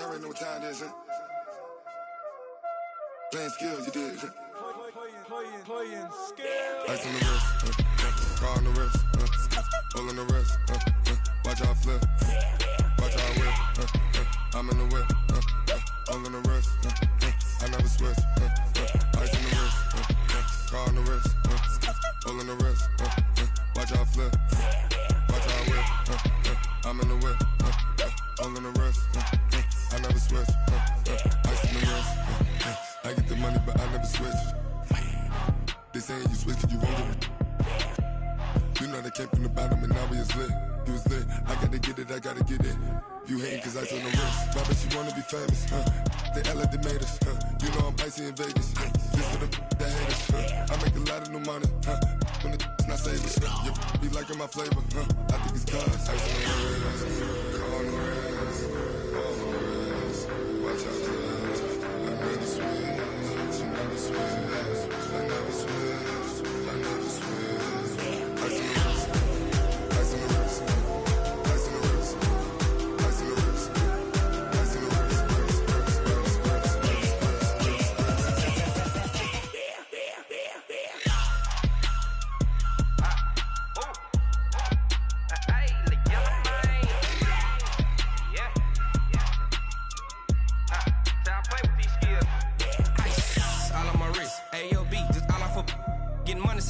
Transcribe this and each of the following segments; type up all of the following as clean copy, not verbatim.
y'all already know what time it is, huh? Playing skills, you did. Playing skills. Ice on the wrist, car on the wrist, hole in the wrist, watch how I flip, watch how I whip, I'm in the whip, hole in the wrist, I never switch, ice on the wrist, car on the wrist, hole in the wrist, watch how I flip, watch how I whip, I'm in the whip, hole in the wrist, I never switch, ice on the wrist, I get the money but I never switch. They saying you switch 'cause you won't get it. You know they came from the bottom and now we is lit. You was lit, I gotta get it, I gotta get it. You hating 'cause ice on the wrist. Why bet you wanna be famous, They act like they made us, You know I'm icy in Vegas, This for the that hate us, I make a lot of new money, When the not savers, You be liking my flavor, I think it's cause ice on the wrist, car on the wrist, all on the wrist. Watch out for this, I never switch, you never switch. I never switch, I never switch. Ice on the wrist, ice on the wrist, ice on the wrist, ice on the wrist, ice on the wrist,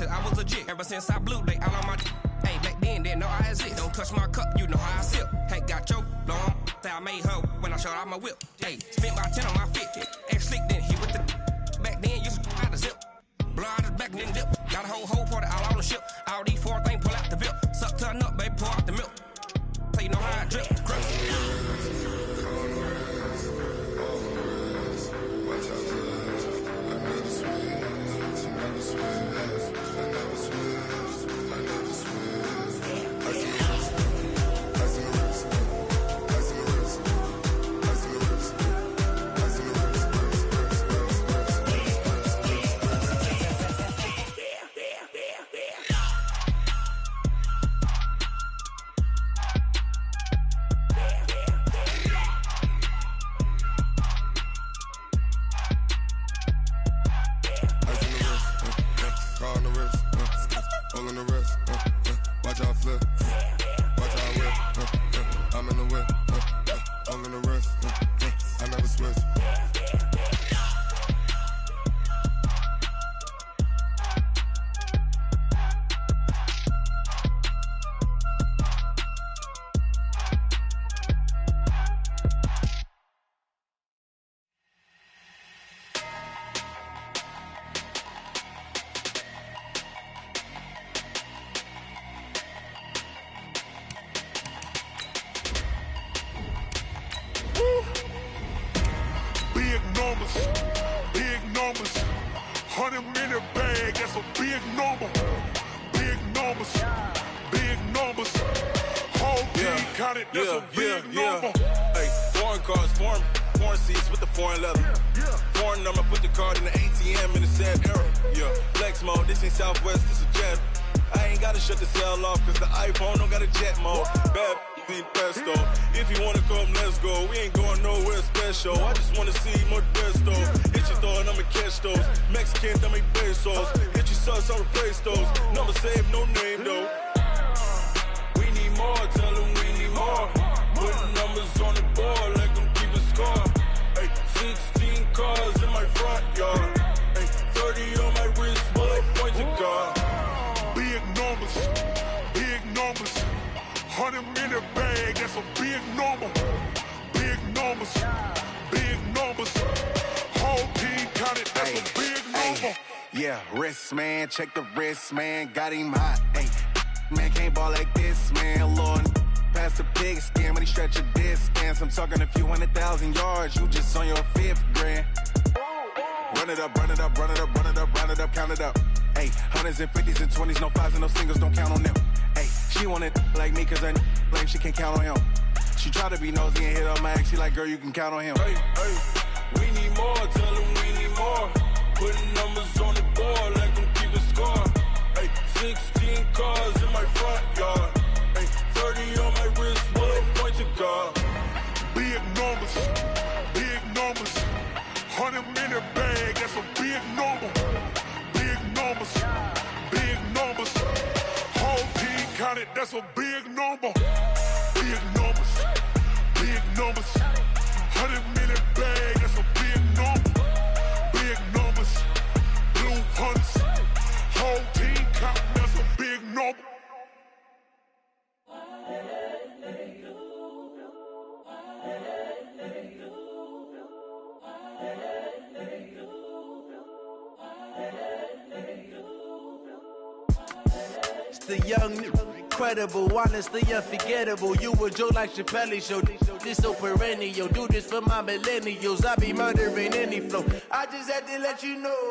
I was legit ever since I blew they all on my hey back then didn't know I exist. Don't touch my cup, you know how I sip. Hey, got choked long that I made her when I showed out my whip. Hey, spent about 10 on my fit. Ex slick then he with the back then used to out the zip. Blow out his back then dip. Got a whole party all on the ship. All these four things pull out the VIP. Suck turn up, baby, pour out the milk. So you know how I drip. Crush. Watch out for this. I never switch, I never switch. I never switch, I never switch. Ice on the wrist, ice on the wrist, ice on the wrist, ice on the wrist, ice on the wrist, car on the wrist, hole in the wrist, watch how I flip, watch how I whip, I'm in the whip, hole in the wrist, I never switch. Big numbers, 100-minute bag, that's a big number. Big numbers, big numbers. Whole team counted, that's a big number. Hey, foreign cars, foreign seats with the foreign leather. Foreign number, put the card in the ATM in the sad era. Yeah, flex mode, this ain't Southwest, this is jet. I ain't gotta shut the cell off, cause the iPhone don't got a jet mode. Bad need pesto. If you wanna come, let's go. We ain't going nowhere special. I just wanna see more desto. Hit your thought, I'ma catch those. Mexican, I make pesos. Hit your sauce, I'll replace those. Number save, no name though. We need more, tell them we need more. Putting numbers on the board, like them keep a score. Hey, 16 cars in my front yard. Hey, 30 on my wrist, bullet points a car. Big numbers, big numbers. 100-minute bag, that's a big number. Big numbers, big numbers. Whole team counted, that's a big number. Yeah, wrist man, check the wrist man, got him hot. Ay, man can't ball like this, man. Lord, past the pig skin when he stretch a distance. I'm talking a few 100,000 yards, you just on your 5th grand. Run it up, run it up, run it up, run it up, run it up, count it up. Ay, hundreds and 50s and 20s, no 5s and no singles, don't count on them. Ay, she want it like me cause her lame, she can't count on him. She try to be nosy and hit up my ex, she like, girl, you can count on him. Hey, we need more, tell them we need more. Putting numbers on the board, like them keep a score. Hey, 16 cars in my front yard. Hey, 30 on my wrist, bullet points a car. Big numbers, big number. Big numbers, big numbers. Whole team counted, that's a big number. Big numbers, big numbers. 100-minute bag, that's a big number. Big numbers, blue hunts. Whole team counting, that's a big number. The young, incredible, honestly unforgettable. You a Joe like Chappelle show. This so perennial. Do this for my millennials. I be murdering any flow. I just had to let you know.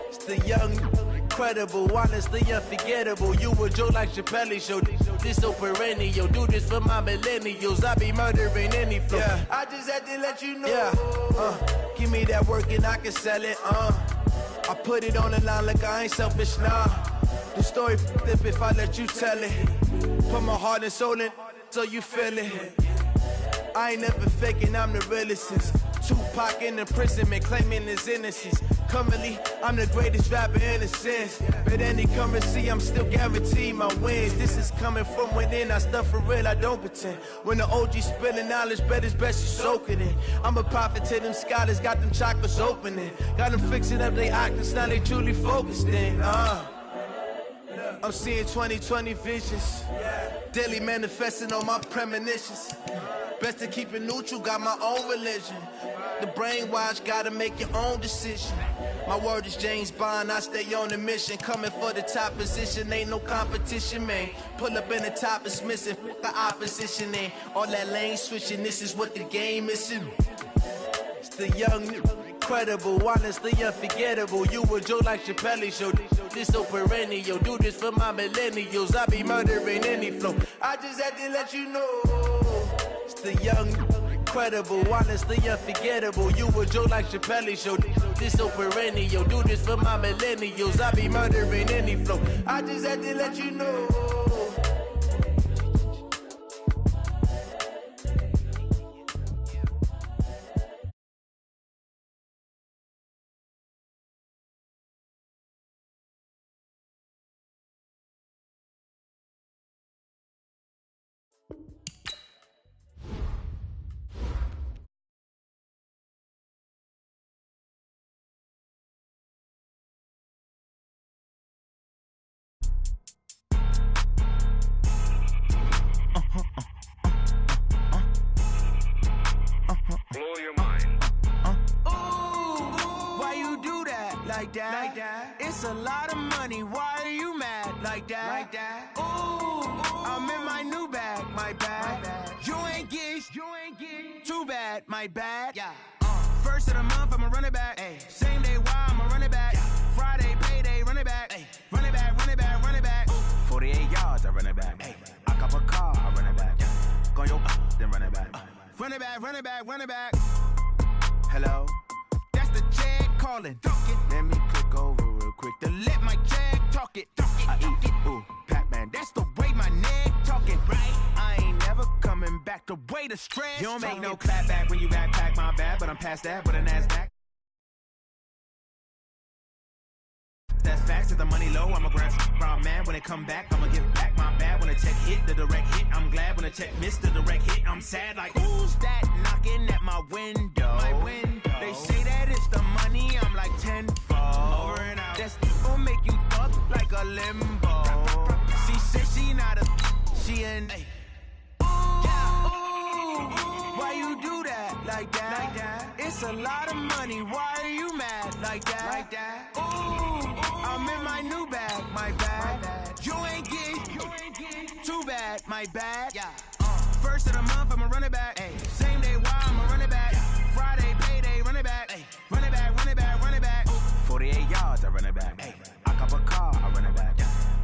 It's the young, incredible, honestly unforgettable. You a Joe like Chappelle show. This so perennial. Do this for my millennials. I be murdering any flow. Yeah. I just had to let you know. Yeah. Give me that work and I can sell it. I put it on the line like I ain't selfish, nah. The story flip if I let you tell it. Put my heart and soul in so you feel it. I ain't never faking, I'm the realest since Tupac in imprisonment, claiming his innocence. Currently, I'm the greatest rapper in a sense. But any currency, I'm still guaranteed my wins. This is coming from within, I stuff for real, I don't pretend. When the OG spilling knowledge, bet it's best you soak it in. I'm a prophet to them scholars, got them chakras opening. Got them fixing up they octaves, now they truly focused in. I'm seeing 2020 visions. Daily manifesting on my premonitions. Best to keep it neutral, got my own religion. The brainwash, gotta make your own decision. My word is James Bond, I stay on the mission. Coming for the top position, ain't no competition, man. Pull up in the top, it's missing, the opposition ain't. All that lane switching, this is what the game missing. It's the young, incredible, honestly unforgettable. You a Joe like Chappelle show. This so perennial. Do this for my millennials. I be murdering any flow. I just had to let you know. It's the young, incredible, honestly unforgettable. You a Joe like Chappelle show. This so perennial. Do this for my millennials. I be murdering any flow. I just had to let you know. Blow your mind. Why you do that? Like that? It's a lot of money. Why are you mad? Like that? I'm in my new bag. My bad. You ain't get. Too bad. My bad. Yeah. First of the month, I'ma run it back. Ay. Same day, why I'ma run it back. Friday, payday, run it back. Ay. Run it back. 48 yards, I run it back. Ay. I cop a car, I run it back. Go your then run it back. Run it back. Hello? That's the check calling. Let me click over real quick to let my check talk it. I eat it. Ooh, Pac-Man, that's the way my neck talking. Right? I ain't never coming back the way the stress. You don't make no clap back when you backpack, my bad, but I'm past that with a NASDAQ. That's facts, to the money low, I'ma grab brown man. When it come back, I'ma give back my bad. When a check hit, the direct hit, I'm glad. When a check missed, the direct hit, I'm sad. Like, who's that knocking at my window? They say that it's the money, I'm like tenfold. Over and out. That's gon' make you fuck like a limbo. She said she not a, she an why you do that? Like that? It's a lot of money, why are you mad? Like that? I'm in my new bag, my bad. You ain't get too bad, my bad. Yeah. First of the month, I'ma run it back. Ay. Same day, why I'ma run it back. Friday, payday, run it back. Ay. Run it back. 48 yards, I run it back. Ay. I cop a car, I run it back.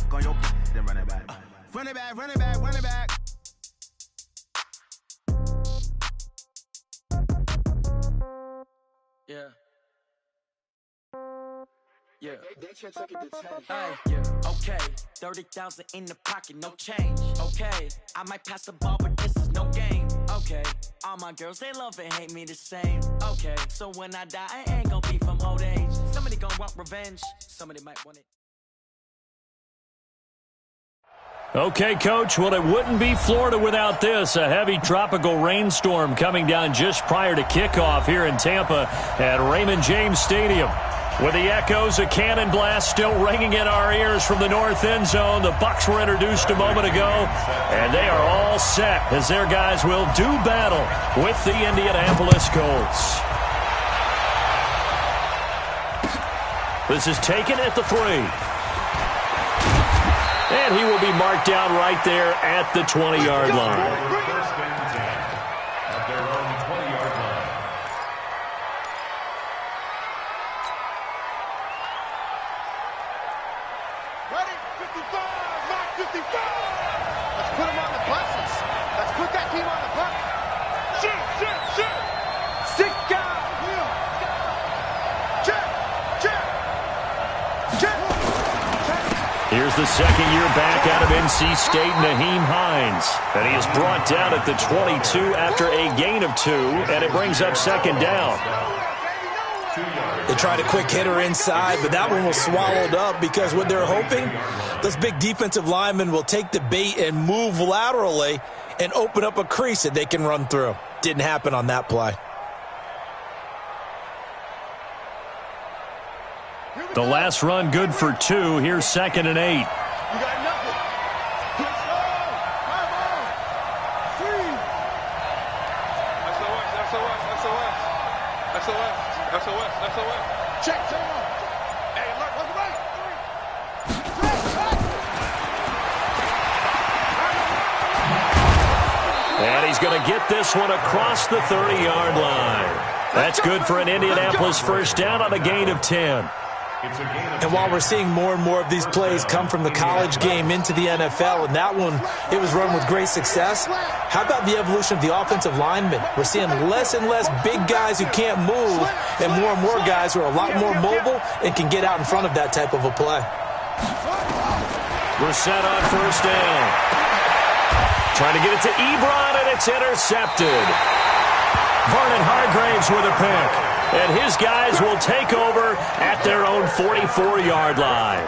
Go your then run it back. Run it back. Yeah. Okay, 30,000 in the pocket, no change. Okay, I might pass the ball, but this is no game. Okay, all my girls, they love and hate me the same. Okay, so when I die, I ain't gon' be from old age. Some revenge. Somebody might want it. Okay, Coach, well, it wouldn't be Florida without this. A heavy tropical rainstorm coming down just prior to kickoff here in Tampa at Raymond James Stadium. With the echoes of cannon blast still ringing in our ears from the north end zone, the Bucs were introduced a moment ago, and they are all set as their guys will do battle with the Indianapolis Colts. This is taken at the 3. And he will be marked down right there at the 20-yard line. Ready? 55, Mark 55. Let's put him on the buses. Let's put that team on the bus. Shit. 6 guys. Check. Here's the second year back out of NC State, Naheem Hines. And he is brought down at the 22 after a gain of 2, and it brings up second down. They tried a quick hitter inside, but that one was swallowed up because what they're hoping, those big defensive linemen will take the bait and move laterally and open up a crease that they can run through. Didn't happen on that play. The last run good for 2. Here's 2nd and 8. You got nothing. Let's go. Come on. 3. SOS. Check. Hey, look, what's the right? And he's going to get this one across the 30-yard line. That's good for an Indianapolis first down on a gain of 10. And while we're seeing more and more of these plays come from the college game into the NFL, and that one, it was run with great success, how about the evolution of the offensive linemen? We're seeing less and less big guys who can't move and more guys who are a lot more mobile and can get out in front of that type of a play. We're set on first down. Trying to get it to Ebron, and it's intercepted. Vernon Hargraves with a pick. And his guys will take over at their own 44-yard line.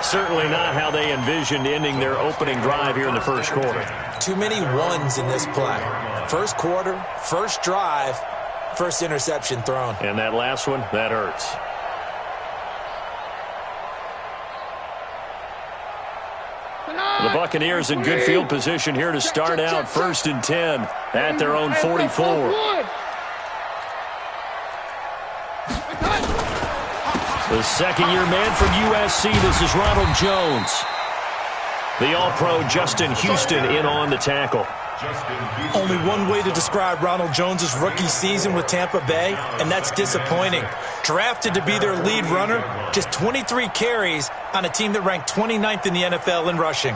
Certainly not how they envisioned ending their opening drive here in the first quarter. Too many ones in this play. First quarter, first drive, first interception thrown. And that last one, that hurts. The Buccaneers in good field position here to start out 1st and 10 at their own 44. The second-year man from USC, this is Ronald Jones. The All-Pro Justin Houston in on the tackle. Only one way to describe Ronald Jones' rookie season with Tampa Bay, and that's disappointing. Drafted to be their lead runner, just 23 carries on a team that ranked 29th in the NFL in rushing.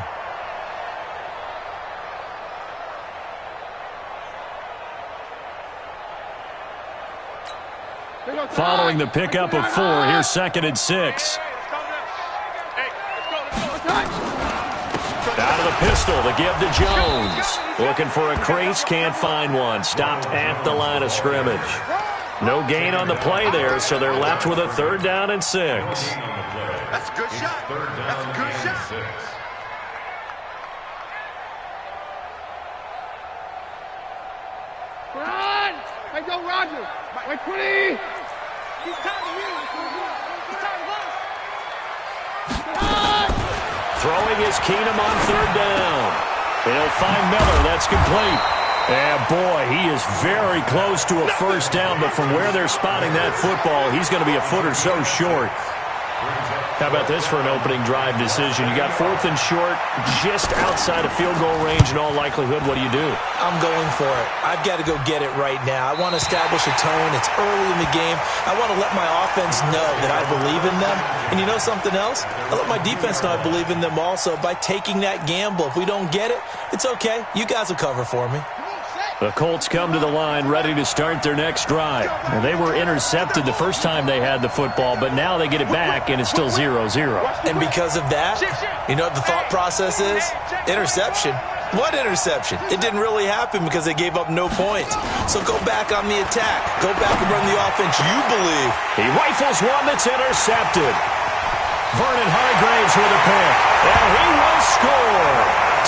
Following the pickup of 4, here's 2nd and 6. Out of the pistol, the give to Jones. Looking for a crease, can't find one. Stopped at the line of scrimmage. No gain on the play there, so they're left with a 3rd down and 6. That's a good shot. That's a good shot. Run! Hey, go, Roger. Right, 20. He's time to you. He's time to us. Throwing is Keenum on 3rd down. He'll find Miller. That's complete. And, boy, he is very close to a first down, but from where they're spotting that football, he's going to be a foot or so short. How about this for an opening drive decision? You got 4th and short, just outside of field goal range in all likelihood. What do? I'm going for it. I've got to go get it right now. I want to establish a tone. It's early in the game. I want to let my offense know that I believe in them. And you know something else? I let my defense know I believe in them also by taking that gamble. If we don't get it, it's okay. You guys will cover for me. The Colts come to the line ready to start their next drive. And they were intercepted the first time they had the football, but now they get it back, and it's still 0-0. And because of that, you know what the thought process is? Interception. What interception? It didn't really happen because they gave up no points. So go back on the attack. Go back and run the offense you believe. He rifles one that's intercepted. Vernon Hargraves with a pick. And he will score.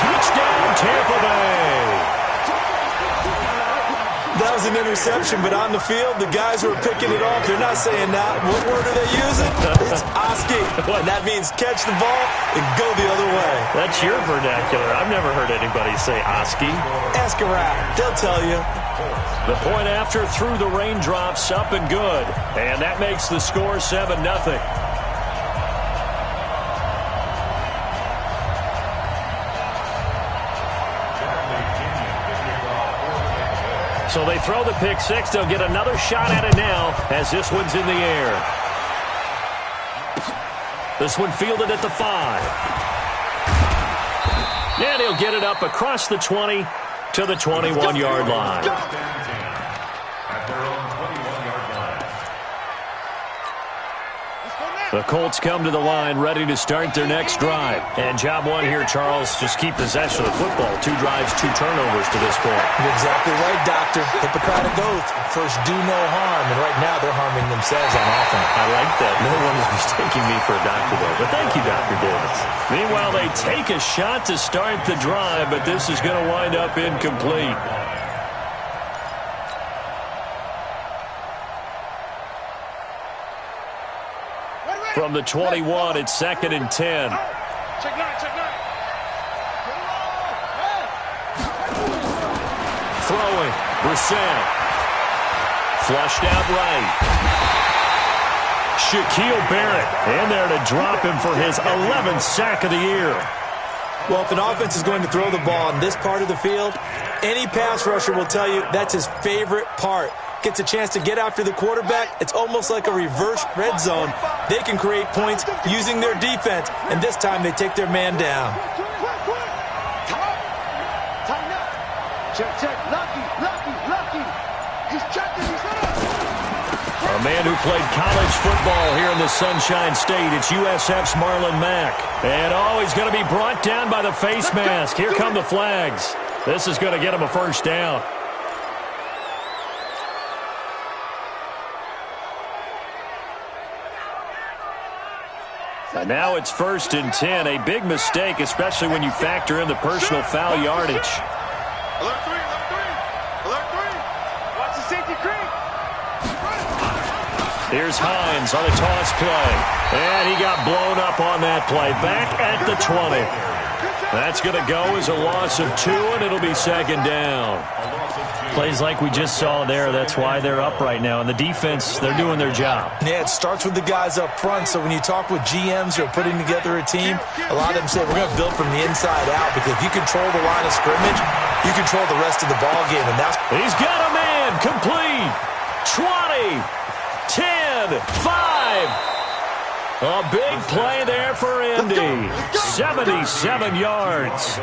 Touchdown, Tampa Bay. That was an interception, but on the field, the guys who are picking it off, they're not saying that. What word are they using? It's Oski. And that means catch the ball and go the other way. That's your vernacular. I've never heard anybody say Oski. Ask around. They'll tell you. The point after through the raindrops, up and good. And that makes the score 7-0. So they throw the pick six. They'll get another shot at it now as this one's in the air. This one fielded at the 5. And he'll get it up across the 20 to the 21-yard line. The Colts come to the line ready to start their next drive. And job one here, Charles, just keep possession of the football. 2 drives, 2 turnovers to this point. You're exactly right, Doctor. Hippocratic oath. First, do no harm. And right now, they're harming themselves on offense. I like that. No one is mistaking me for a doctor there. But thank you, Dr. Davis. Meanwhile, they take a shot to start the drive, but this is going to wind up incomplete. From the 21, it's 2nd and 10. Check 9, check 9. Throwing, Brissett. Flushed out right. Shaquille Barrett in there to drop him for his 11th sack of the year. Well, if an offense is going to throw the ball in this part of the field, any pass rusher will tell you that's his favorite part. Gets a chance to get after the quarterback. It's almost like a reverse red zone. They can create points using their defense, and this time they take their man down. Tighten up. Check, check. Lucky. He's checking. He's up. A man who played college football here in the Sunshine State. It's USF's Marlon Mack. And he's going to be brought down by the face mask. Here come the flags. This is going to get him a first down. And now it's 1st and 10. A big mistake, especially when you factor in the personal foul yardage. Alert 3. Alert 3. Watch the safety creep. Here's Hines on a toss play. And he got blown up on that play. Back at the 20. That's going to go as a loss of 2, and it'll be 2nd down. Plays like we just saw there. That's why they're up right now. And the defense, they're doing their job. Yeah, it starts with the guys up front. So when you talk with GMs who are putting together a team, a lot of them say we're going to build from the inside out, because if you control the line of scrimmage, you control the rest of the ball game. And that's he's got a man complete. 20, 10, 5. A big play there for Indy. 77 yards.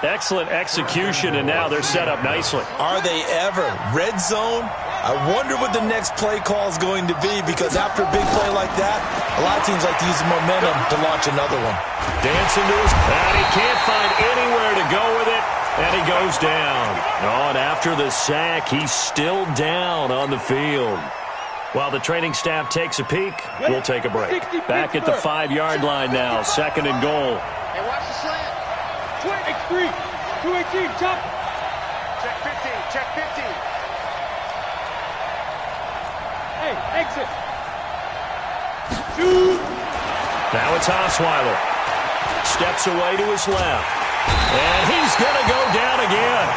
Excellent execution, and now they're set up nicely. Are they ever? Red zone? I wonder what the next play call is going to be, because after a big play like that, a lot of teams like to use the momentum to launch another one. Dancing to his pad. He can't find anywhere to go with it, and he goes down. And after the sack, he's still down on the field. While the training staff takes a peek, we'll take a break. Back at the 5-yard line now, 2nd and goal. Hey, watch the slant. 2-3, 2-18, jump. Check 15, check 15. Hey, exit. Shoot. Now it's Osweiler. Steps away to his left. And he's going to go down again.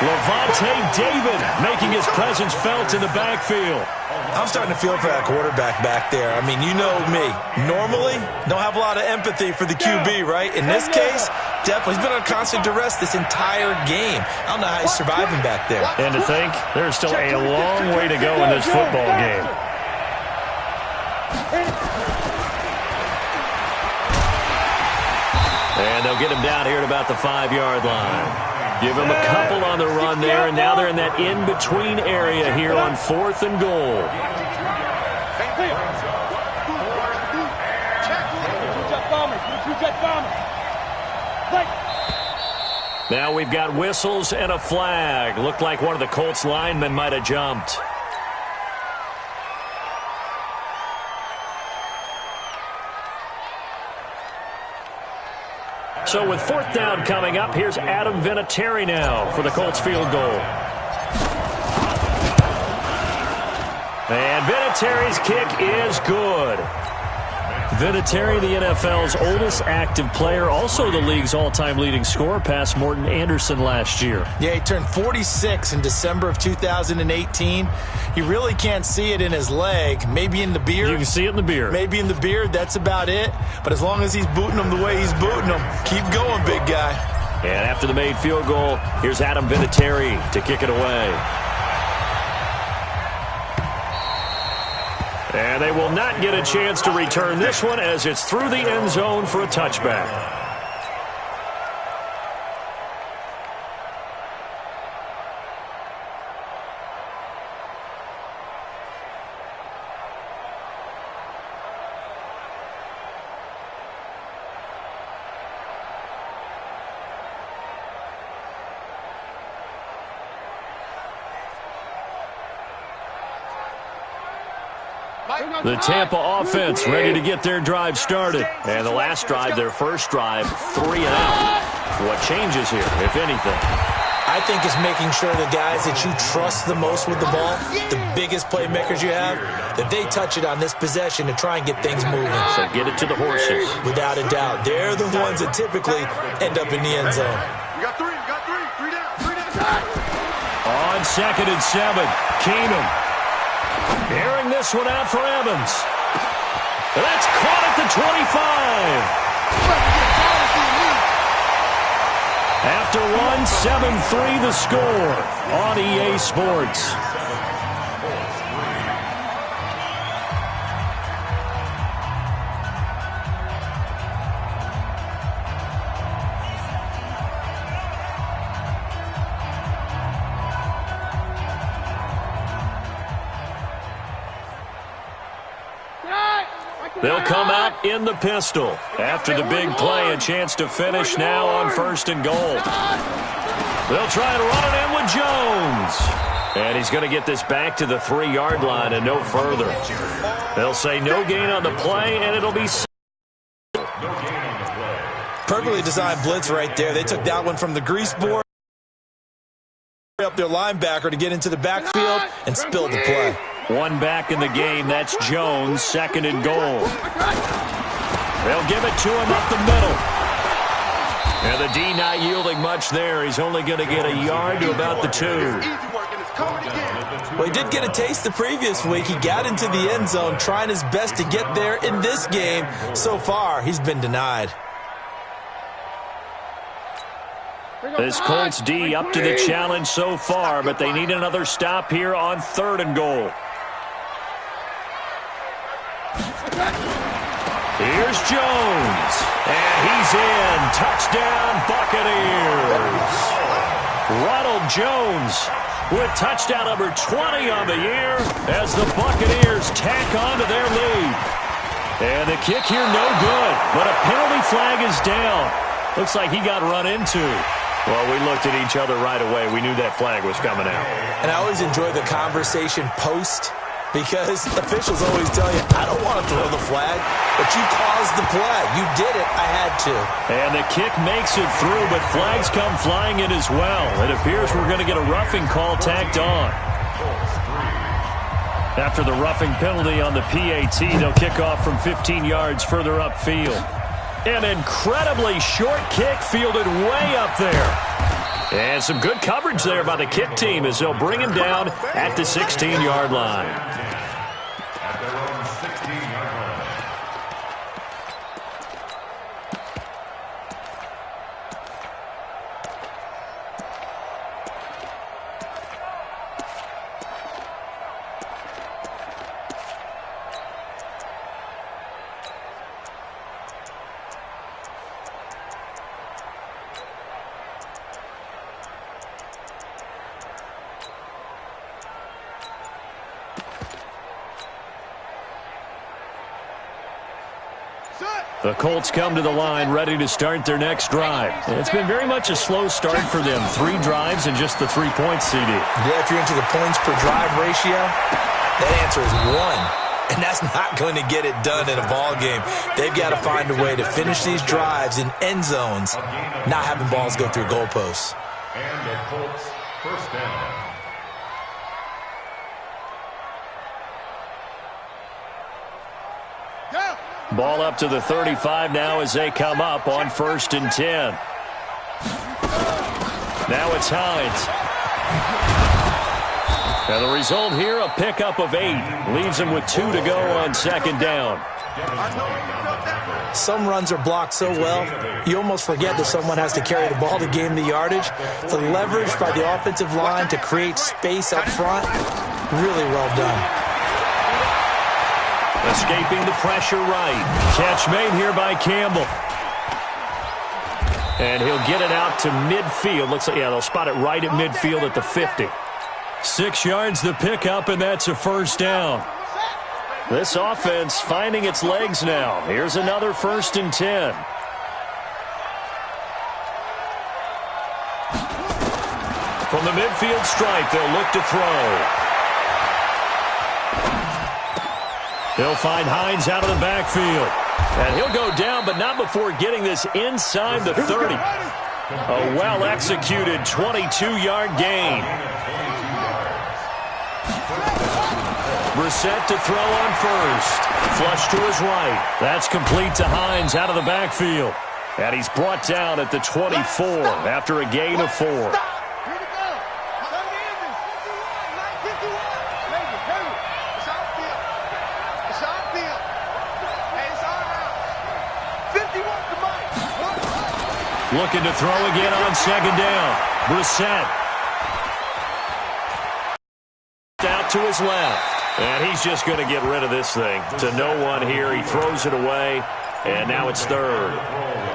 Levante David making his presence felt in the backfield. I'm starting to feel for that quarterback back there. I mean, you know me. Normally, don't have a lot of empathy for the QB, right? In this case, definitely. He's been on constant duress this entire game. I don't know how he's surviving back there. And to think, there's still a long way to go in this football game. And they'll get him down here at about the 5-yard line. Give him a couple on the run there, and now they're in that in-between area here on 4th and goal. Now we've got whistles and a flag. Looked like one of the Colts linemen might have jumped. So with 4th down coming up, here's Adam Vinatieri now for the Colts field goal. And Vinatieri's kick is good. Vinatieri, the NFL's oldest active player, also the league's all-time leading scorer, past Morton Anderson last year. Yeah, he turned 46 in December of 2018. You really can't see it in his leg. Maybe in the beard. You can see it in the beard. Maybe in the beard. That's about it. But as long as he's booting him the way he's booting him, keep going, big guy. And after the made field goal, here's Adam Vinatieri to kick it away. And they will not get a chance to return this one as it's through the end zone for a touchback. The Tampa offense ready to get their drive started. And the last drive, their first drive, 3 and out. What changes here, if anything? I think it's making sure the guys that you trust the most with the ball, the biggest playmakers you have, that they touch it on this possession to try and get things moving. So get it to the horses. Without a doubt. They're the ones that typically end up in the end zone. You got three down. On 2nd and 7, Keenum. Airing this one out for Evans. That's caught at the 25. After one, 7-3 the score on EA Sports. They'll come out in the pistol. After the big play, a chance to finish now on 1st and goal. They'll try and run it in with Jones. And he's going to get this back to the 3-yard line and no further. They'll say no gain on the play, and it'll be... Perfectly designed blitz right there. They took that one from the grease board up their linebacker to get into the backfield and spill the play. One back in the game. That's Jones, 2nd and goal. They'll give it to him up the middle. And the D not yielding much there. He's only going to get a yard to about the 2. Well, he did get a taste the previous week. He got into the end zone trying his best to get there in this game. So far, he's been denied. This Colts D up to the challenge so far, but they need another stop here on 3rd and goal. Here's Jones, and he's in. Touchdown, Buccaneers. Ronald Jones with touchdown number 20 on the year as the Buccaneers tack on to their lead. And the kick here no good, but a penalty flag is down. Looks like he got run into. Well, we looked at each other right away. We knew that flag was coming out. And I always enjoy the conversation post, because officials always tell you, I don't want to throw the flag, but you caused the play. You did it. I had to. And the kick makes it through, but flags come flying in as well. It appears we're going to get a roughing call tacked on. After the roughing penalty on the PAT, they'll kick off from 15 yards further upfield. An incredibly short kick fielded way up there. And some good coverage there by the kick team as they'll bring him down at the 16-yard line. The Colts come to the line ready to start their next drive. It's been very much a slow start for them. 3 drives and just the 3 points, CD. Yeah, if you're into the points per drive ratio, that answer is 1. And that's not going to get it done in a ball game. They've got to find a way to finish these drives in end zones, not having balls go through goalposts. And the Colts first down. Ball up to the 35 now as they come up on 1st and 10. Now it's Hines. And the result here, a pickup of 8. Leaves him with 2 to go on 2nd down. Some runs are blocked so well, you almost forget that someone has to carry the ball to gain the yardage. The leverage by the offensive line to create space up front, really well done. Escaping the pressure right. Catch made here by Campbell. And he'll get it out to midfield. Looks like, yeah, they'll spot it right at midfield at the 50. 6 yards the pickup, and that's a 1st down. This offense finding its legs now. Here's another 1st and 10. From the midfield stripe, they'll look to throw. They'll find Hines out of the backfield. And he'll go down, but not before getting this inside the 30. A well-executed 22-yard gain. Brissett to throw on 1st. Flush to his right. That's complete to Hines out of the backfield. And he's brought down at the 24 after a gain of 4. Looking to throw again on 2nd down. Brissett. Out to his left. And he's just going to get rid of this thing. To no one here. He throws it away. And now it's 3rd.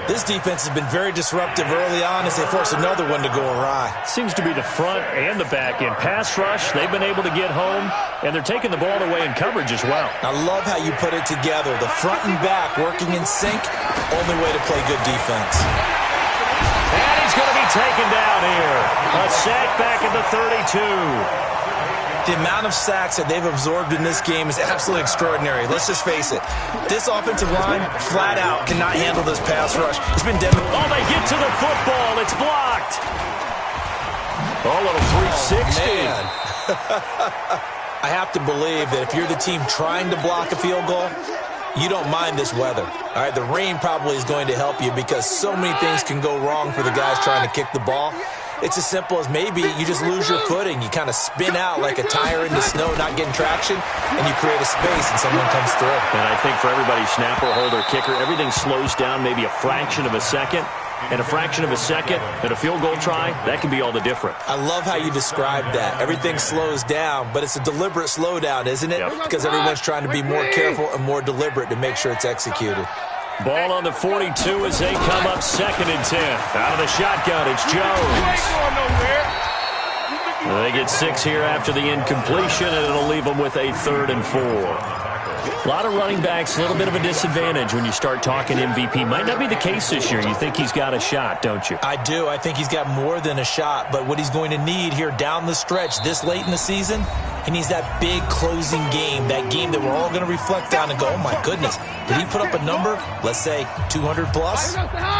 This defense has been very disruptive early on as they force another one to go awry. Seems to be the front and the back end. Pass rush, they've been able to get home. And they're taking the ball away in coverage as well. I love how you put it together. The front and back working in sync. Only way to play good defense. And he's going to be taken down here. A sack back at the 32. The amount of sacks that they've absorbed in this game is absolutely extraordinary. Let's just face it. This offensive line, flat out, cannot handle this pass rush. It's been oh, they get to the football. It's blocked. Oh, a little 360. I have to believe that if you're the team trying to block a field goal, you don't mind this weather. All right, the rain probably is going to help you because so many things can go wrong for the guys trying to kick the ball. It's as simple as maybe you just lose your footing. You kind of spin out like a tire in the snow, not getting traction, and you create a space and someone comes through. And I think for everybody, snapper, holder, kicker, everything slows down maybe a fraction of a second. And a fraction of a second and a field goal try, that can be all the different. I love how you described that. Everything slows down, but it's a deliberate slowdown, isn't it? Yep. Because everyone's trying to be more careful and more deliberate to make sure it's executed. Ball on the 42 as they come up 2nd and 10. Out of the shotgun, it's Jones. They get 6 here after the incompletion, and it'll leave them with a 3rd and 4. A lot of running backs, a little bit of a disadvantage when you start talking MVP. Might not be the case this year. You think he's got a shot, don't you? I do. I think he's got more than a shot. But what he's going to need here down the stretch this late in the season, he needs that big closing game, that game that we're all going to reflect on and go, oh, my goodness, did he put up a number, let's say 200 plus?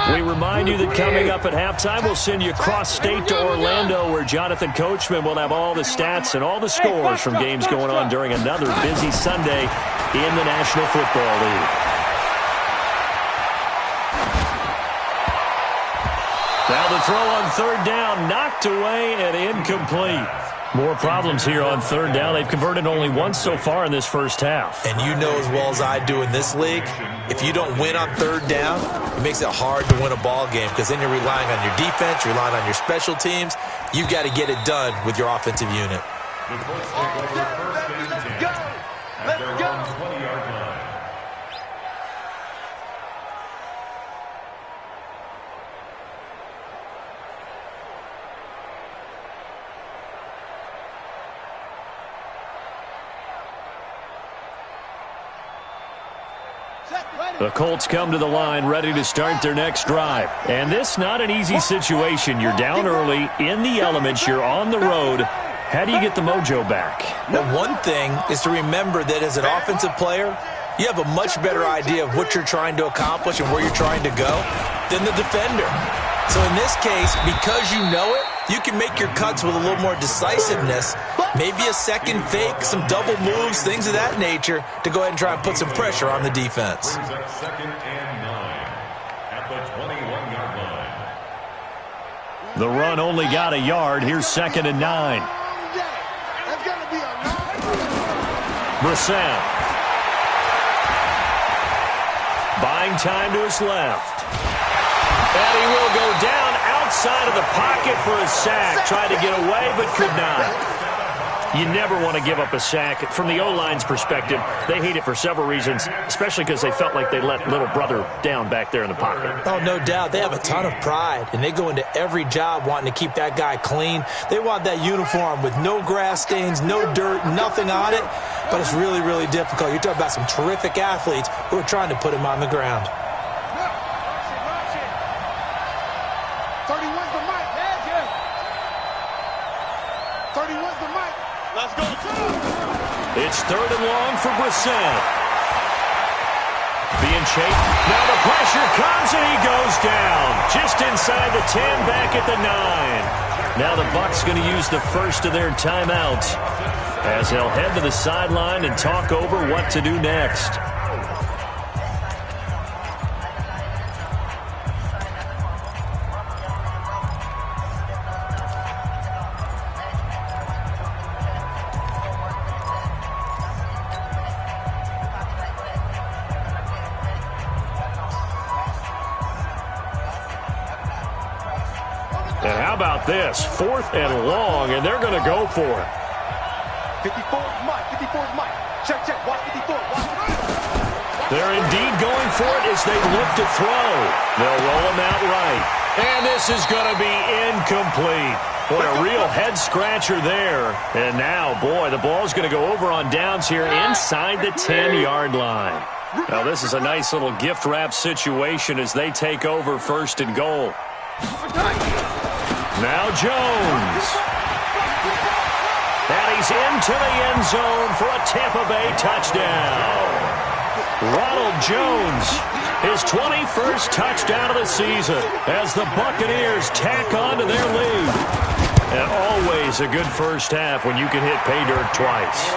We remind you that coming up at halftime, we'll send you cross-state to Orlando where Jonathan Coachman will have all the stats and all the scores from games going on during another busy Sunday in the National Football League. Now the throw on 3rd down, knocked away and incomplete. More problems here on 3rd down. They've converted only once so far in this first half. And you know as well as I do in this league, if you don't win on 3rd down, it makes it hard to win a ball game because then you're relying on your defense, you're relying on your special teams. You've got to get it done with your offensive unit. Let's go. The Colts come to the line ready to start their next drive. And this not an easy situation. You're down early, in the elements, you're on the road. How do you get the mojo back? Well, one thing is to remember that as an offensive player, you have a much better idea of what you're trying to accomplish and where you're trying to go than the defender. So in this case, because you know it, you can make your cuts with a little more decisiveness, maybe a second fake, some double moves, things of that nature, to go ahead and try and put some pressure on the defense. Second and 9 at the 21-yard line. The run only got a yard. Here's 2nd and 9. Brissett. Buying time to his left. And he will go down outside of the pocket for a sack. Tried to get away, but could not. You never want to give up a sack. From the O-line's perspective, they hate it for several reasons, especially because they felt like they let little brother down back there in the pocket. Oh, no doubt. They have a ton of pride, and they go into every job wanting to keep that guy clean. They want that uniform with no grass stains, no dirt, nothing on it, but it's really, really difficult. You're talking about some terrific athletes who are trying to put him on the ground. 31's the mic. 31's the mic. Let's go. It's 3rd and long for Brissett. Being chased. Now the pressure comes and he goes down. Just inside the 10, back at the 9. Now the Bucs going to use the first of their timeouts as they'll head to the sideline and talk over what to do next. And how about this? 4th and long, and they're going to go for it. 54's Mike. 54's Mike. Check, check. Watch 54. Watch. They're indeed going for it as they look to throw. They'll roll him out right. And this is going to be incomplete. What a real head-scratcher there. And now, boy, the ball's going to go over on downs here inside the 10-yard line. Now, this is a nice little gift-wrap situation as they take over 1st and goal. Now Jones. And he's into the end zone for a Tampa Bay touchdown. Ronald Jones, his 21st touchdown of the season as the Buccaneers tack on to their lead. And always a good first half when you can hit pay dirt twice.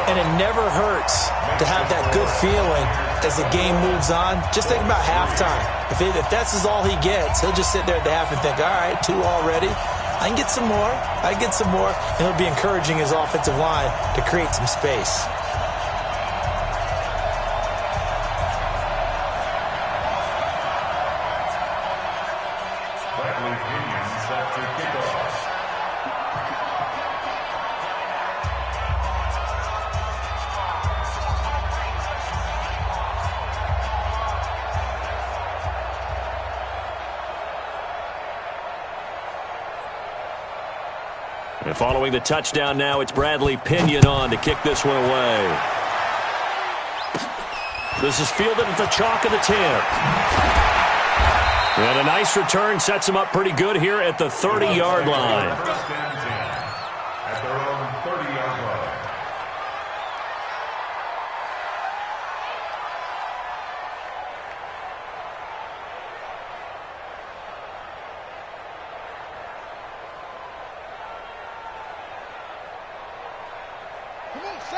And it never hurts to have that good feeling as the game moves on. Just think about halftime. If that's all he gets, he'll just sit there at the half and think, all right, 2 already. I can get some more. I can get some more. And he'll be encouraging his offensive line to create some space. And following the touchdown now, it's Bradley Pinion on to kick this one away. This is fielded at the chalk of the 10. And a nice return sets him up pretty good here at the 30-yard line. At their own 30-yard line.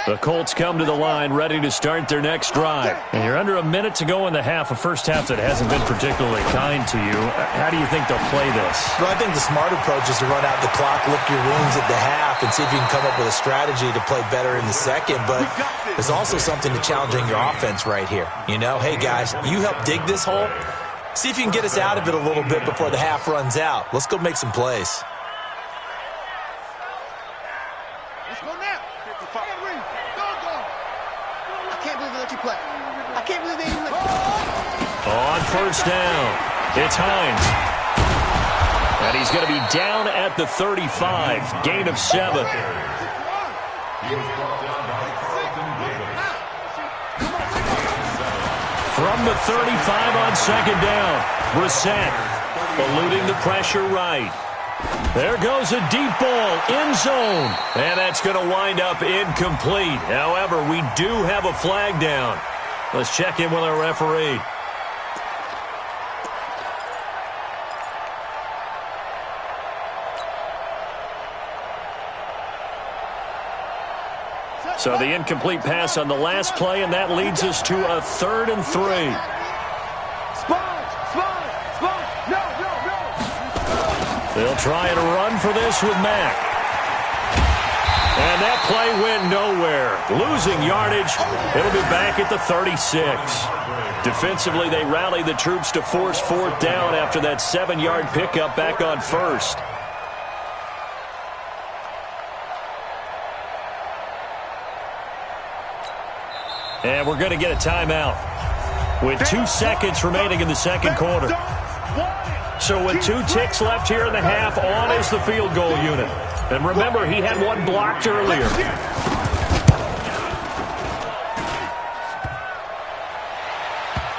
The Colts come to the line ready to start their next drive. And you're under a minute to go in the half, a first half that hasn't been particularly kind to you. How do you think they'll play this? Well, I think the smart approach is to run out the clock, lick your wounds at the half, and see if you can come up with a strategy to play better in the second. But there's also something to challenging your offense right here. You know, hey, guys, you help dig this hole. See if you can get us out of it a little bit before the half runs out. Let's go make some plays. Let's go now. 55. I can't believe they let you play. I can't believe they even let you play. On first down, it's Hines. And he's going to be down at the 35. Gain of 7. He was brought down by Carlton Davis. From the 35 on second down. Brissett eluding the pressure right. There goes a deep ball, end zone. And that's going to wind up incomplete. However, we do have a flag down. Let's check in with our referee. So the incomplete pass on the last play, and that leads us to a 3rd and 3. They'll try and run for this with Mack. And that play went nowhere. Losing yardage. It'll be back at the 36. Defensively, they rally the troops to force 4th down after that 7-yard pickup back on 1st. And we're going to get a timeout with 2 seconds remaining in the second quarter. So with 2 ticks left here in the half, on is the field goal unit. And remember, he had one blocked earlier.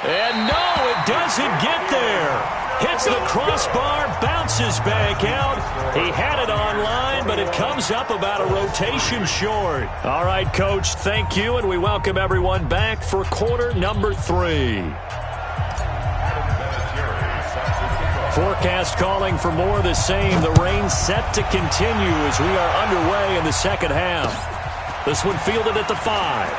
And no, it doesn't get there. Hits the crossbar, bounces back out. He had it online, but it comes up about a rotation short. All right, Coach, thank you, and we welcome everyone back for quarter number 3. Forecast calling for more of the same. The rain set to continue as we are underway in the second half. This one fielded at the 5.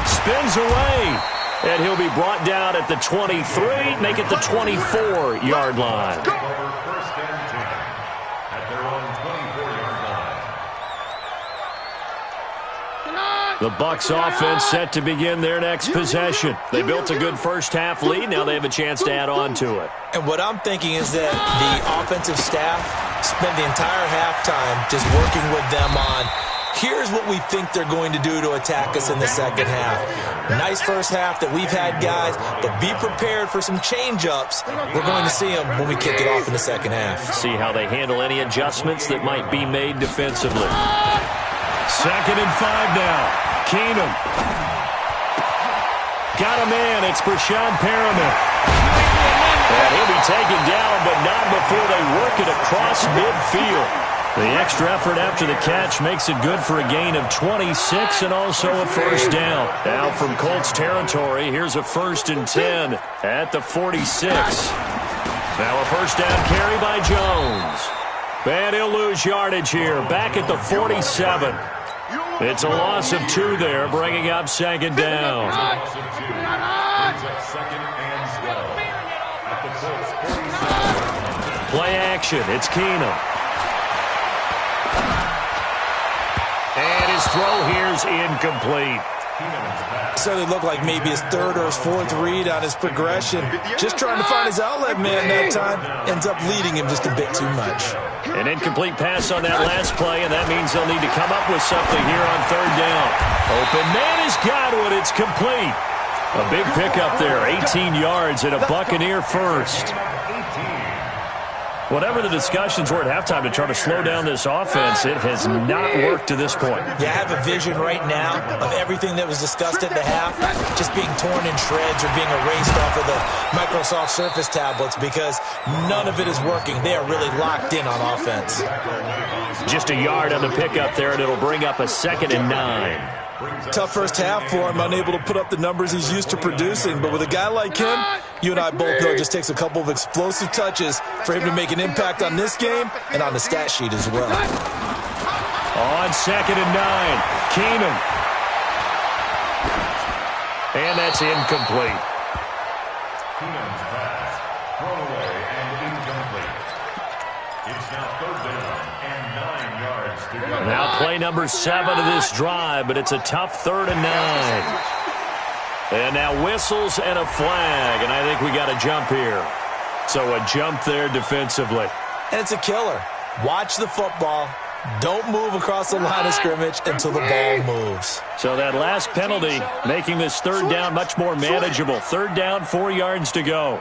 Spins away. And he'll be brought down at the 23, make it the 24-yard line. First and 10 at their own 24-yard line. The Bucs offense set to begin their next possession. They built a good first-half lead. Now they have a chance to add on to it. And what I'm thinking is that the offensive staff spent the entire halftime just working with them on here's what we think they're going to do to attack us in the second half. Nice first half that we've had, guys, but be prepared for some change-ups. We're going to see them when we kick it off in the second half. See how they handle any adjustments that might be made defensively. 2nd and 5 now. Keenum. Got a man. It's Brashad Perriman. And he'll be taken down, but not before they work it across midfield. The extra effort after the catch makes it good for a gain of 26 and also a first down. Now from Colts territory, here's a 1st and 10 at the 46. Now a first down carry by Jones. And he'll lose yardage here, back at the 47. It's a loss of 2 there, bringing up 2nd down. Loss of 2 brings up 2nd and 12 at the Colts 47. Play action, it's Keenum. And his throw here's incomplete. So it looked like maybe his 3rd or his 4th read on his progression. Just trying to find his outlet man that time. Ends up leading him just a bit too much. An incomplete pass on that last play, and that means they'll need to come up with something here on 3rd down. Open man is Godwin. It's complete. A big pickup there, 18 yards and a Buccaneer first. Whatever the discussions were at halftime to try to slow down this offense, it has not worked to this point. Yeah, I have a vision right now of everything that was discussed at the half just being torn in shreds or being erased off of the Microsoft Surface tablets because none of it is working. They are really locked in on offense. Just a yard on the pickup there, and it'll bring up a 2nd and 9. Tough first half for him, unable to put up the numbers he's used to producing. But with a guy like him, you and I both know it just takes a couple of explosive touches for him to make an impact on this game and on the stat sheet as well. On 2nd and 9, Keenum. And that's incomplete. Keenum's pass, thrown away and incomplete. It's now 3rd down and 9 yards to go. Now play number 7 of this drive, but it's a tough 3rd and 9. And now whistles and a flag, and I think we got a jump here. So a jump there defensively. And it's a killer. Watch the football. Don't move across the line of scrimmage until the ball moves. So that last penalty making this 3rd down much more manageable. 3rd down, 4 yards to go.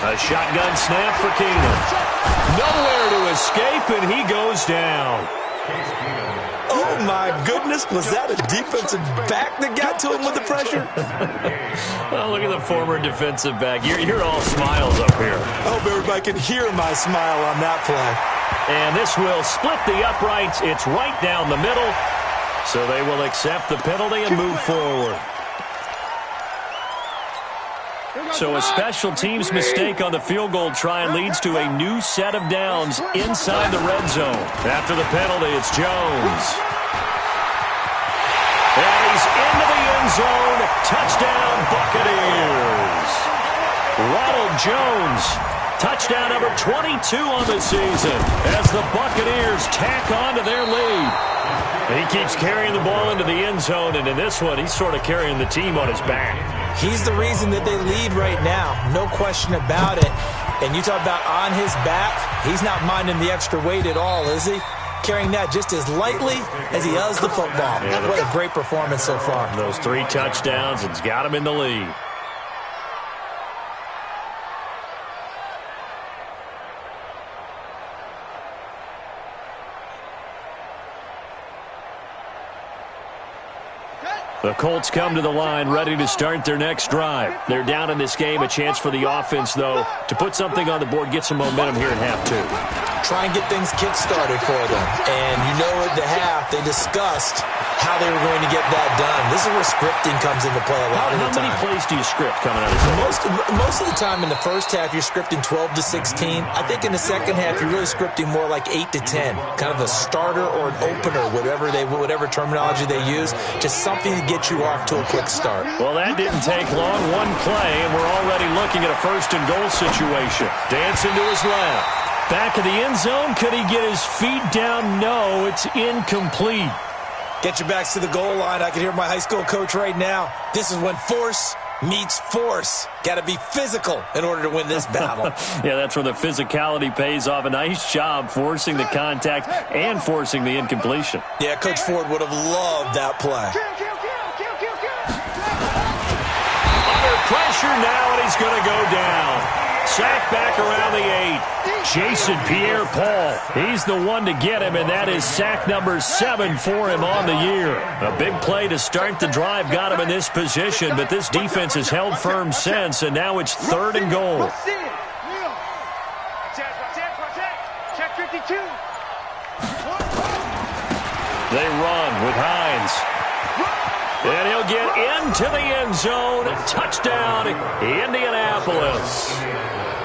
A shotgun snap for Keenum. Nowhere to escape, deep, and he goes down. Oh, my goodness. Was that a defensive back that got to him with the pressure? Well, look at the former defensive back. You're all smiles up here. I hope everybody can hear my smile on that play. And this will split the uprights. It's right down the middle. So they will accept the penalty and move forward. So a special teams mistake on the field goal try leads to a new set of downs inside the red zone. After the penalty, it's Jones. And he's into the end zone. Touchdown, Buccaneers. Ronald Jones, touchdown number 22 on the season as the Buccaneers tack on to their lead. And he keeps carrying the ball into the end zone, and in this one, he's sort of carrying the team on his back. He's the reason that they lead right now. No question about it. And you talk about on his back, he's not minding the extra weight at all, is he? Carrying that just as lightly as he does the football. Yeah, what a great performance so far. Those 3 touchdowns, it's got him in the lead. The Colts come to the line ready to start their next drive. They're down in this game. A chance for the offense, though, to put something on the board, get some momentum here in half 2. Try and get things kick-started for them. And you know at the half, they discussed how they were going to get that done. This is where scripting comes into play a lot of the time. How many plays do you script coming out of this? Most of the time in the first half, you're scripting 12 to 16. I think in the second half, you're really scripting more like 8 to 10. Kind of a starter or an opener, whatever terminology they use. Just something to get you off to a quick start. Well, that didn't take long. One play, and we're already looking at a first-and-goal situation. Dancing to his left. Back of the end zone. Could he get his feet down? No, it's incomplete. Get your backs to the goal line. I can hear my high school coach right now. This is when force meets force. Got to be physical in order to win this battle. Yeah, that's where the physicality pays off. A nice job forcing the contact and forcing the incompletion. Yeah, Coach Ford would have loved that play. Under pressure now, and he's going to go down. Sack back around the 8. Jason Pierre-Paul. He's the one to get him, and that is sack number 7 for him on the year. A big play to start the drive got him in this position, but this defense has held firm since, and now it's 3rd and goal. Check 52. They run with Hines. And he'll get into the end zone. Touchdown, Indianapolis.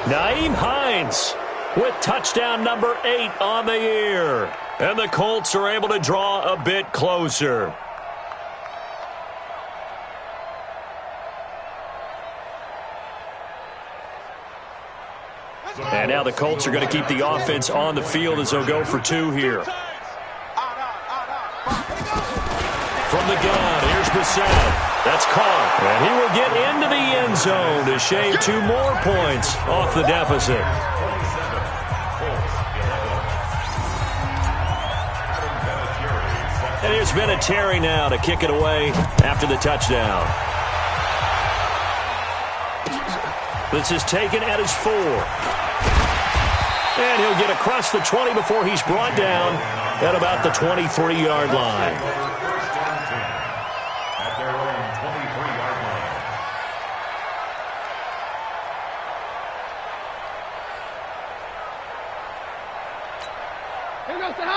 Nyheim Hines with touchdown number 8 on the year. And the Colts are able to draw a bit closer. And now the Colts are going to keep the offense on the field as they'll go for 2 here. From the gun, here's Bissett. That's caught. And he will get into the end zone to shave 2 more points off the deficit. And here's Vinatieri now to kick it away after the touchdown. This is taken at his 4. And he'll get across the 20 before he's brought down at about the 23-yard line.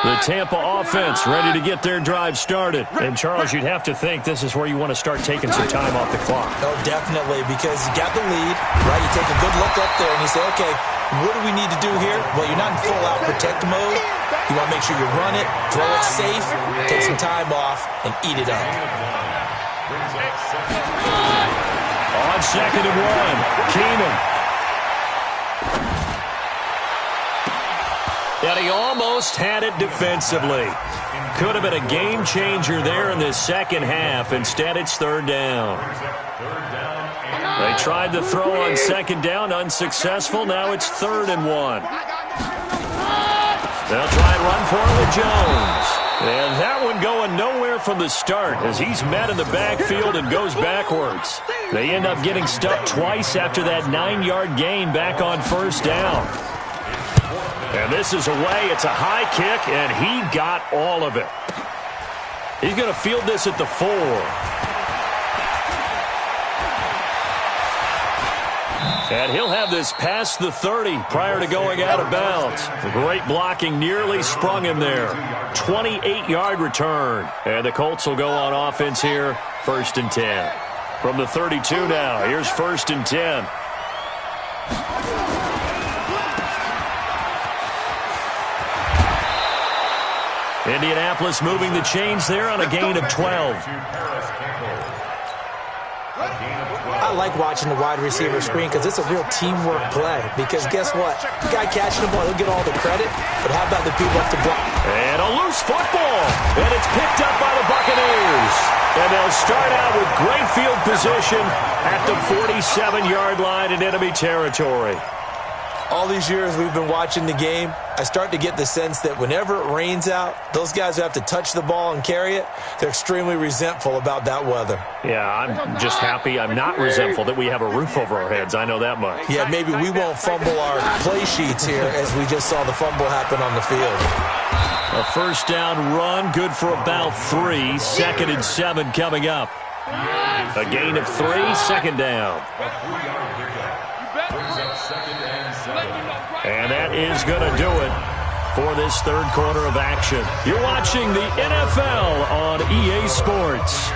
The Tampa offense ready to get their drive started. And, Charles, you'd have to think this is where you want to start taking some time off the clock. Oh, definitely, because you got the lead, right? You take a good look up there and you say, okay, what do we need to do here? Well, you're not in full-out protect mode. You want to make sure you run it, throw it safe, take some time off, and eat it up. On 2nd and 1, Keenum. And he almost had it defensively. Could have been a game changer there in this second half. Instead, it's 3rd down. They tried to throw on 2nd down, unsuccessful. Now it's 3rd and 1. They'll try and run for it with Jones. And that one going nowhere from the start as he's met in the backfield and goes backwards. They end up getting stuck twice after that 9-yard gain back on 1st down. And this is away. It's a high kick, and he got all of it. He's going to field this at the 4. And he'll have this past the 30 prior to going out of bounds. Great blocking, nearly sprung him there. 28-yard return. And the Colts will go on offense here, 1st and 10. From the 32 now, here's 1st and 10. Indianapolis moving the chains there on a gain of 12. I like watching the wide receiver screen because it's a real teamwork play. Because guess what? The guy catching the ball, he'll get all the credit. But how about the people up to block? And a loose football. And it's picked up by the Buccaneers. And they'll start out with great field position at the 47-yard line in enemy territory. All these years we've been watching the game, I start to get the sense that whenever it rains out, those guys who have to touch the ball and carry it, they're extremely resentful about that weather. Yeah, I'm just happy I'm not resentful that we have a roof over our heads. I know that much. Yeah, maybe we won't fumble our play sheets here as we just saw the fumble happen on the field. A 1st down run, good for about 3. 2nd and 7 coming up. A gain of 3, 2nd down. And that is going to do it for this 3rd quarter of action. You're watching the NFL on EA Sports.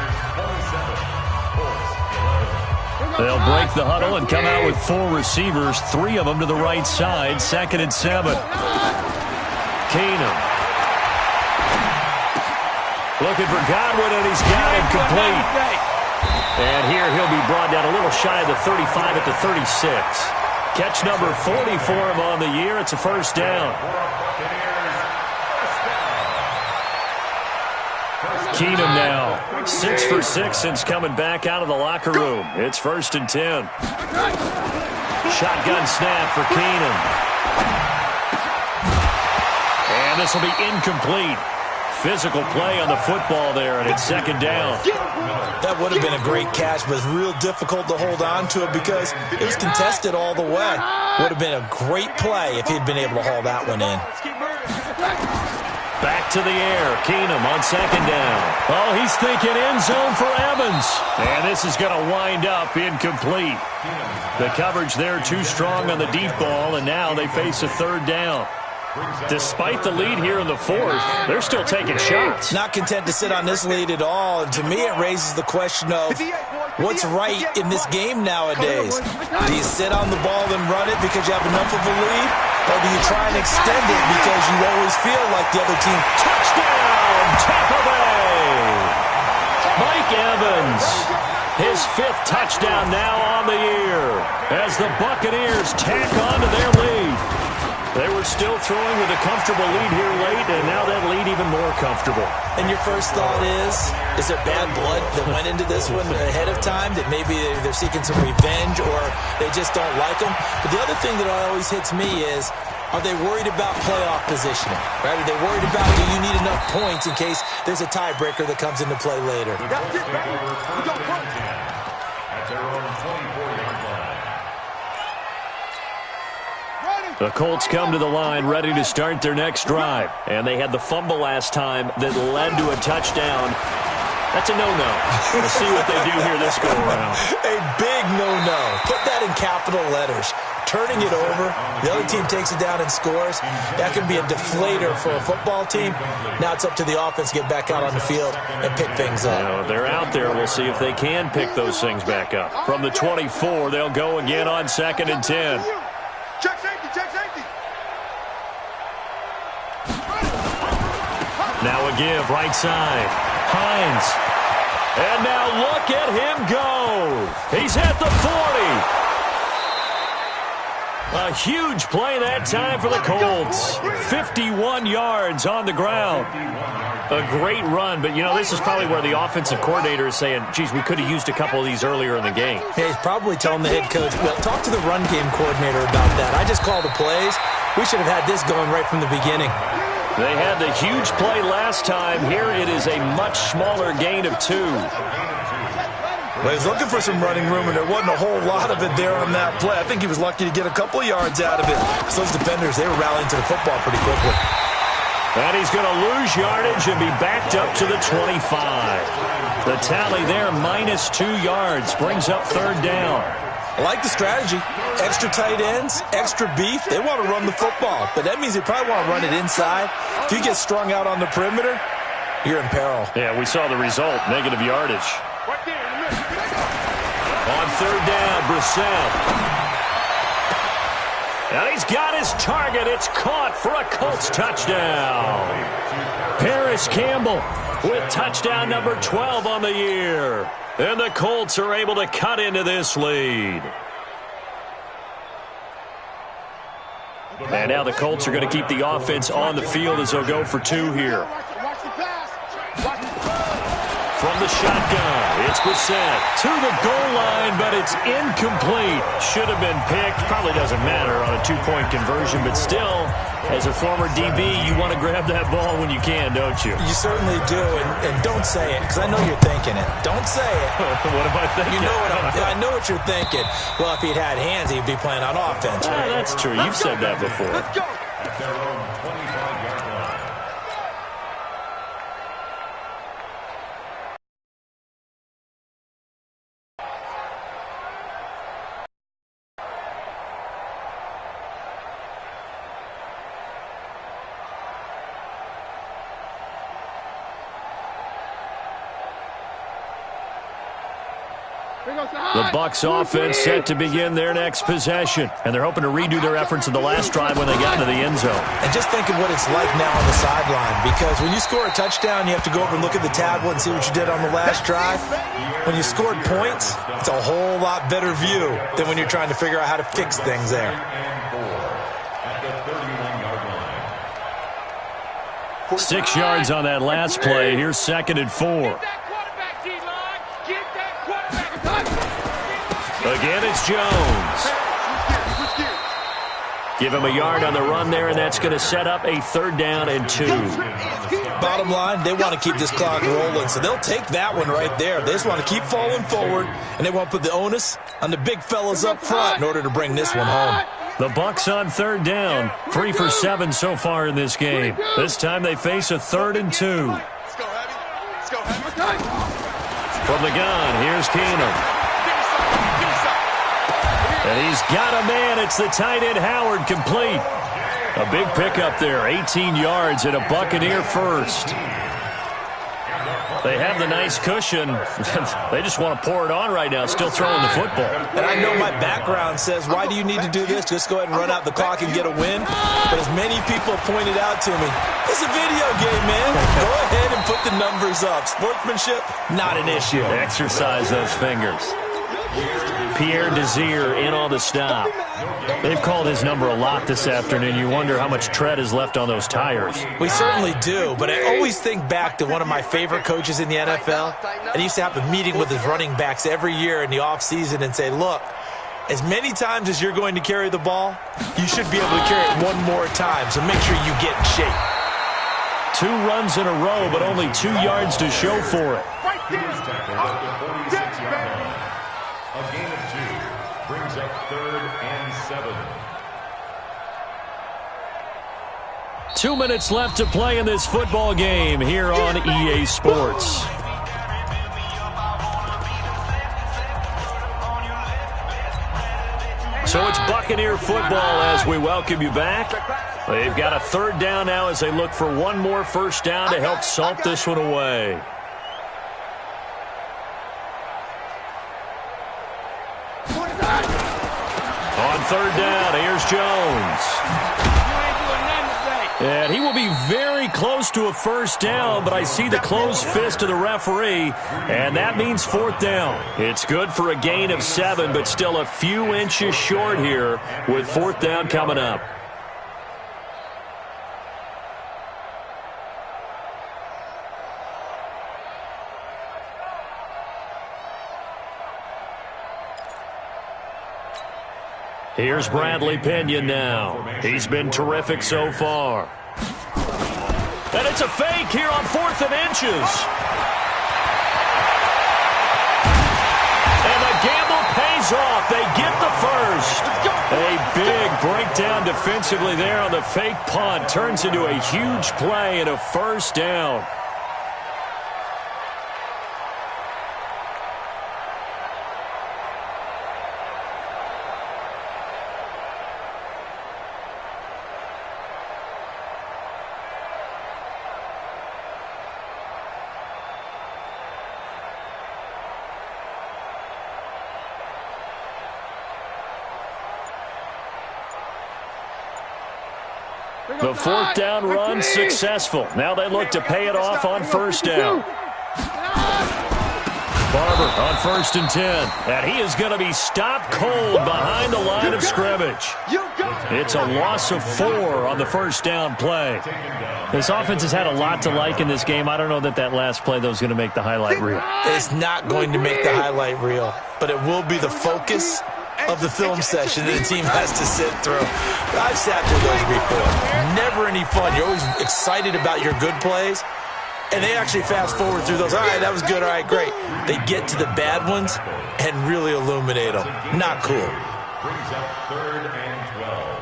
They'll break the huddle and come out with 4 receivers, 3 of them to the right side. 2nd and 7. Keenum. Looking for Godwin, and he's got him complete. And here he'll be brought down a little shy of the 35 at the 36. Catch number 40 for him on the year. It's a 1st down. Keenum now 6 for 6 since coming back out of the locker room. It's 1st and 10. Shotgun snap for Keenum. And this will be incomplete. Physical play on the football there, and it's 2nd down. That would have been a great catch, but it's real difficult to hold on to it because it was contested all the way. Would have been a great play if he'd been able to haul that one in. Back to the air. Keenum on 2nd down. Oh, he's thinking end zone for Evans. And this is going to wind up incomplete. The coverage there too strong on the deep ball, and now they face a 3rd down. Despite the lead here in the 4th, they're still taking shots. Not content to sit on this lead at all. And to me, it raises the question of what's right in this game nowadays. Do you sit on the ball and run it because you have enough of a lead? Or do you try and extend it because you always feel like the other team? Touchdown, Tampa Bay! Mike Evans, his 5th touchdown now on the year as the Buccaneers tack on to their lead. They were still throwing with a comfortable lead here late, and now that lead even more comfortable. And your first thought is there bad blood that went into this one ahead of time, that maybe they're seeking some revenge or they just don't like them? But the other thing that always hits me is, are they worried about playoff positioning? Right? Are they worried about, do you need enough points in case there's a tiebreaker that comes into play later? At their own 24-yard line. The Colts come to the line ready to start their next drive. And they had the fumble last time that led to a touchdown. That's a no-no. We'll see what they do here this go-around. A big no-no. Put that in capital letters. Turning it over, the other team takes it down and scores. That can be a deflator for a football team. Now it's up to the offense to get back out on the field and pick things up. You know, they're out there. We'll see if they can pick those things back up. From the 24, they'll go again on 2nd and 10. Check safety, check safety. Now a give, right side. Hines. And now look at him go. He's at the 40. A huge play that time for the Colts. 51 yards on the ground. A great run, but, you know, this is probably where the offensive coordinator is saying, geez, we could have used a couple of these earlier in the game. Yeah, he's probably telling the head coach, well, talk to the run game coordinator about that. I just call the plays. We should have had this going right from the beginning. They had the huge play last time. Here it is a much smaller gain of 2. Well, he was looking for some running room, and there wasn't a whole lot of it there on that play. I think he was lucky to get a couple of yards out of it. So those defenders, they were rallying to the football pretty quickly. And he's going to lose yardage and be backed up to the 25. The tally there, -2 yards, brings up 3rd down. I like the strategy. Extra tight ends, extra beef. They want to run the football, but that means they probably want to run it inside. If you get strung out on the perimeter, you're in peril. Yeah, we saw the result, negative yardage. On 3rd down, Brissett. And he's got his target. It's caught for a Colts touchdown. Paris Campbell with touchdown number 12 on the year. And the Colts are able to cut into this lead. And now the Colts are going to keep the offense on the field as they'll go for 2 here. From the shotgun, it's Brissett to the goal line, but it's incomplete. Should have been picked. Probably doesn't matter on a 2-point conversion, but still, as a former DB, you want to grab that ball when you can, don't you? You certainly do, and don't say it, because I know you're thinking it. Don't say it. What am I thinking? You know I know what you're thinking. Well, if he'd had hands, he'd be playing on offense, right? That's true. You've said that before. At their own 25-yard line. The Bucs offense set to begin their next possession, and they're hoping to redo their efforts in the last drive when they got into the end zone. And just think of what it's like now on the sideline, because when you score a touchdown, you have to go over and look at the tablet and see what you did on the last drive. When you scored points, it's a whole lot better view than when you're trying to figure out how to fix things there. At the 31-yard line. 6 yards on that last play. Here's 2nd and 4. Again, it's Jones. Give him a yard on the run there, and that's going to set up a 3rd down and 2. Bottom line, they want to keep this clock rolling, so they'll take that one right there. They just want to keep falling forward, and they want to put the onus on the big fellas up front in order to bring this one home. The Bucs on 3rd down. 3 for 7 so far in this game. This time they face a 3rd and 2. From the gun, here's Keenum. And he's got a man. It's the tight end, Howard, complete. A big pickup there, 18 yards and a Buccaneer first. They have the nice cushion. They just want to pour it on right now, still throwing the football. And I know my background says, why do you need to do this? Just go ahead and run out the clock and get a win. But as many people pointed out to me, it's a video game, man. Go ahead and put the numbers up. Sportsmanship, not an issue. Exercise those fingers. Pierre Desir in on the stop. They've called his number a lot this afternoon. You wonder how much tread is left on those tires. We certainly do, but I always think back to one of my favorite coaches in the NFL. And he used to have a meeting with his running backs every year in the offseason and say, look, as many times as you're going to carry the ball, you should be able to carry it one more time, so make sure you get in shape. 2 runs in a row, but only 2 yards to show for it. A gain of 2 brings up 3rd and 7. 2 minutes left to play in this football game here on EA Sports. So it's Buccaneer football as we welcome you back. They've got a 3rd down now as they look for one more first down to help salt this one away. On 3rd down, here's Jones. And he will be very close to a first down, but I see the closed fist of the referee, and that means 4th down. It's good for a gain of 7, but still a few inches short here with 4th down coming up. Here's Bradley Pinion now. He's been terrific so far. And it's a fake here on 4th and inches. goes off. They get the first. A big breakdown defensively there on the fake punt. Turns into a huge play and a first down. The fourth down run successful. Now they look to pay it off on first down. Barber on 1st and 10. And he is going to be stopped cold behind the line of scrimmage. It's a loss of 4 on the first down play. This offense has had a lot to like in this game. I don't know that last play, though, is going to make the highlight reel. It's not going to make the highlight reel, but it will be the focus of the film session that the team has to sit through. I've sat through those before. Never any fun. You're always excited about your good plays, and they actually fast forward through those. All right, that was good. All right, great. They get to the bad ones and really illuminate them. Not cool. Brings up 3rd and 12.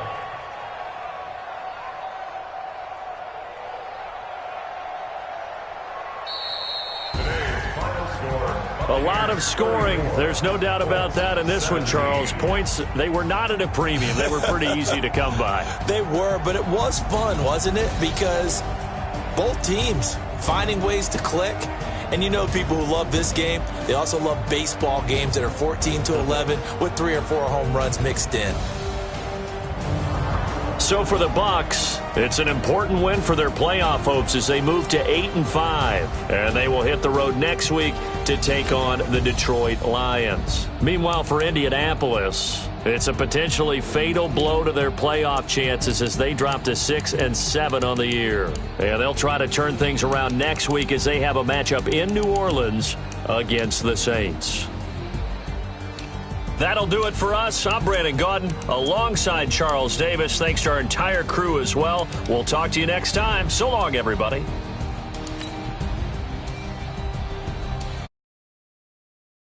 A lot of scoring. There's no doubt about that in this one, Charles. Points, they were not at a premium. They were pretty easy to come by. They were, but it was fun, wasn't it? Because both teams finding ways to click. And you know people who love this game, they also love baseball games that are 14-11 with 3 or 4 home runs mixed in. So for the Bucs, it's an important win for their playoff hopes as they move to 8-5. And they will hit the road next week to take on the Detroit Lions. Meanwhile, for Indianapolis, it's a potentially fatal blow to their playoff chances as they drop to 6-7 on the year. And they'll try to turn things around next week as they have a matchup in New Orleans against the Saints. That'll do it for us. I'm Brandon Gaudin alongside Charles Davis. Thanks to our entire crew as well. We'll talk to you next time. So long, everybody.